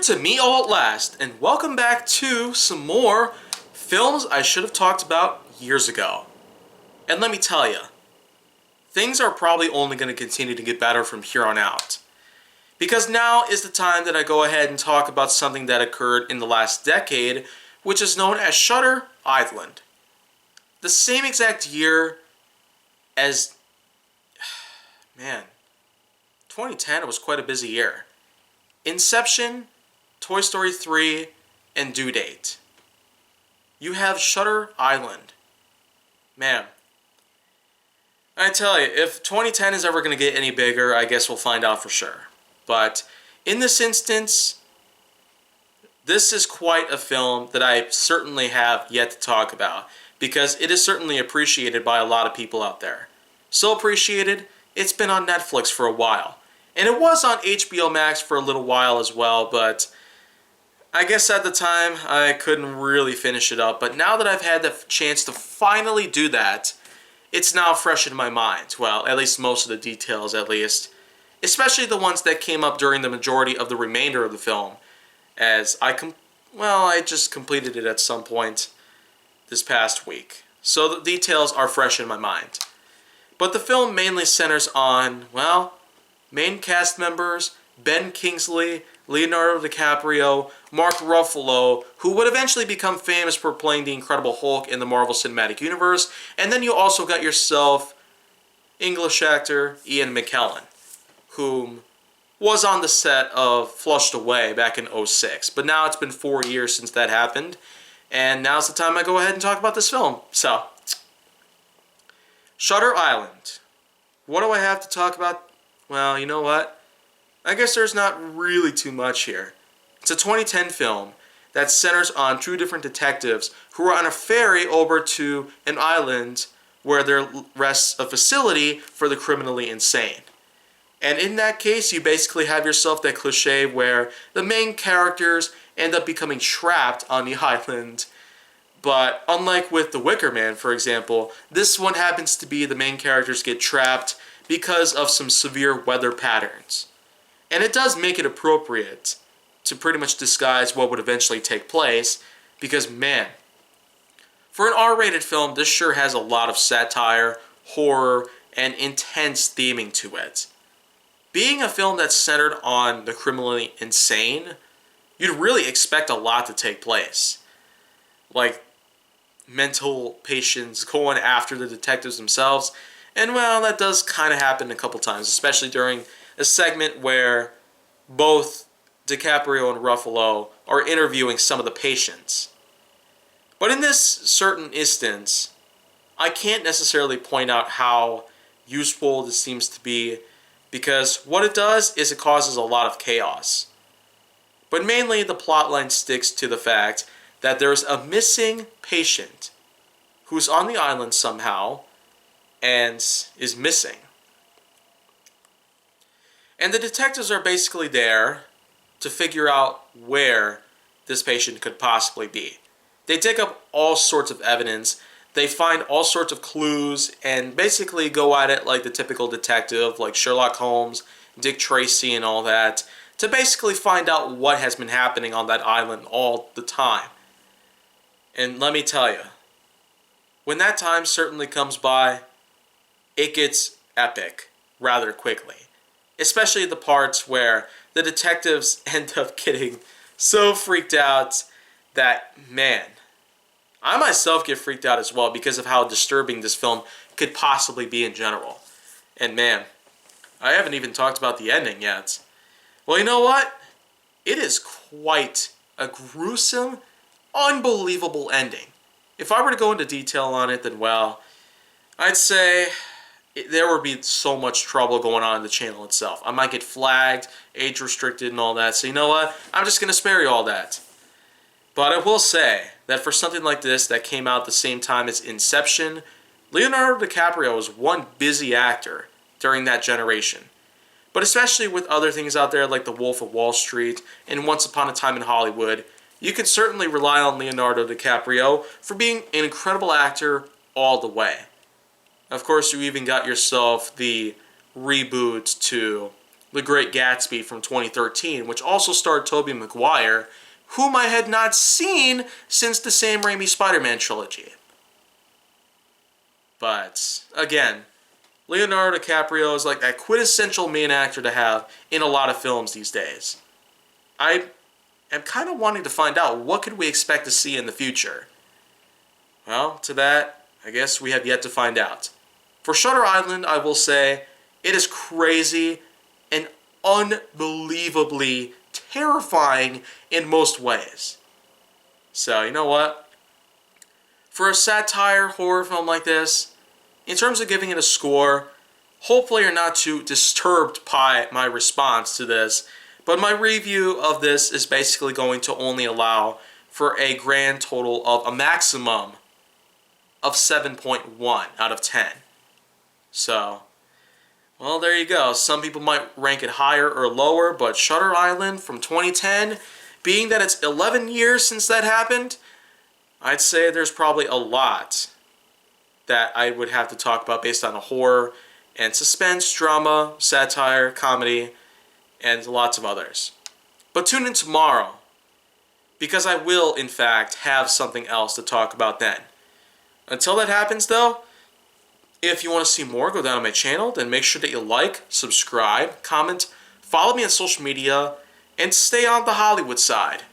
to Me All at Last, and welcome back to some more films I should have talked about years ago. And let me tell you, things are probably only going to continue to get better from here on out. Because now is the time that I go ahead and talk about something that occurred in the last decade, which is known as Shutter Island. The same exact year as... Man, 2010 was quite a busy year. Inception, Toy Story 3, and Due Date. You have Shutter Island. Man, I tell you, if 2010 is ever going to get any bigger, I guess we'll find out for sure. But in this instance, this is quite a film that I certainly have yet to talk about, because it is certainly appreciated by a lot of people out there. So appreciated, it's been on Netflix for a while. And it was on HBO Max for a little while as well, but I guess at the time I couldn't really finish it up. But now that I've had the chance to finally do that, it's now fresh in my mind. Well, at least most of the details, at least. Especially the ones that came up during the majority of the remainder of the film, as I just completed it at some point this past week. So the details are fresh in my mind. But the film mainly centers on, well, main cast members, Ben Kingsley, Leonardo DiCaprio, Mark Ruffalo, who would eventually become famous for playing the Incredible Hulk in the Marvel Cinematic Universe, and then you also got yourself English actor Ian McKellen, whom was on the set of Flushed Away back in '06, but now it's been 4 years since that happened, and now's the time I go ahead and talk about this film. So, Shutter Island. What do I have to talk about? Well, you know what? I guess there's not really too much here. It's a 2010 film that centers on two different detectives who are on a ferry over to an island where there rests a facility for the criminally insane. And in that case, you basically have yourself that cliche where the main characters end up becoming trapped on the island. But unlike with The Wicker Man, for example, this one happens to be the main characters get trapped because of some severe weather patterns. And it does make it appropriate to pretty much disguise what would eventually take place, because man, for an R-rated film, this sure has a lot of satire, horror, and intense theming to it. Being a film that's centered on the criminally insane, you'd really expect a lot to take place. Like mental patients going after the detectives themselves. And well, that does kind of happen a couple times, especially during a segment where both DiCaprio and Ruffalo are interviewing some of the patients. But in this certain instance, I can't necessarily point out how useful this seems to be, because what it does is it causes a lot of chaos. But mainly the plotline sticks to the fact that there's a missing patient who's on the island somehow and is missing. And the detectives are basically there to figure out where this patient could possibly be. They dig up all sorts of evidence, they find all sorts of clues, and basically go at it like the typical detective, like Sherlock Holmes, Dick Tracy, and all that, to basically find out what has been happening on that island all the time. And let me tell you, when that time certainly comes by, it gets epic rather quickly. Especially the parts where the detectives end up getting so freaked out that, man, I myself get freaked out as well because of how disturbing this film could possibly be in general. And man, I haven't even talked about the ending yet. Well, you know what? It is quite a gruesome, unbelievable ending. If I were to go into detail on it, then well, I'd say there would be so much trouble going on in the channel itself. I might get flagged, age restricted, and all that. So you know what? I'm just going to spare you all that. But I will say that for something like this that came out at the same time as Inception, Leonardo DiCaprio was one busy actor during that generation. But especially with other things out there like The Wolf of Wall Street and Once Upon a Time in Hollywood, you can certainly rely on Leonardo DiCaprio for being an incredible actor all the way. Of course, you even got yourself the reboot to The Great Gatsby from 2013, which also starred Tobey Maguire, whom I had not seen since the Sam Raimi Spider-Man trilogy. But, again, Leonardo DiCaprio is like that quintessential main actor to have in a lot of films these days. I am kind of wanting to find out what could we expect to see in the future. Well, to that, I guess we have yet to find out. For Shutter Island, I will say, it is crazy and unbelievably terrifying in most ways. So, you know what? For a satire horror film like this, in terms of giving it a score, hopefully you're not too disturbed by my response to this, but my review of this is basically going to only allow for a grand total of a maximum of 7.1 out of 10. So, well, there you go. Some people might rank it higher or lower, but Shutter Island from 2010, being that it's 11 years since that happened, I'd say there's probably a lot that I would have to talk about based on a horror and suspense, drama, satire, comedy, and lots of others. But tune in tomorrow, because I will, in fact, have something else to talk about then. Until that happens, though, if you want to see more, go down to my channel, then make sure that you like, subscribe, comment, follow me on social media, and stay on the Hollywood side.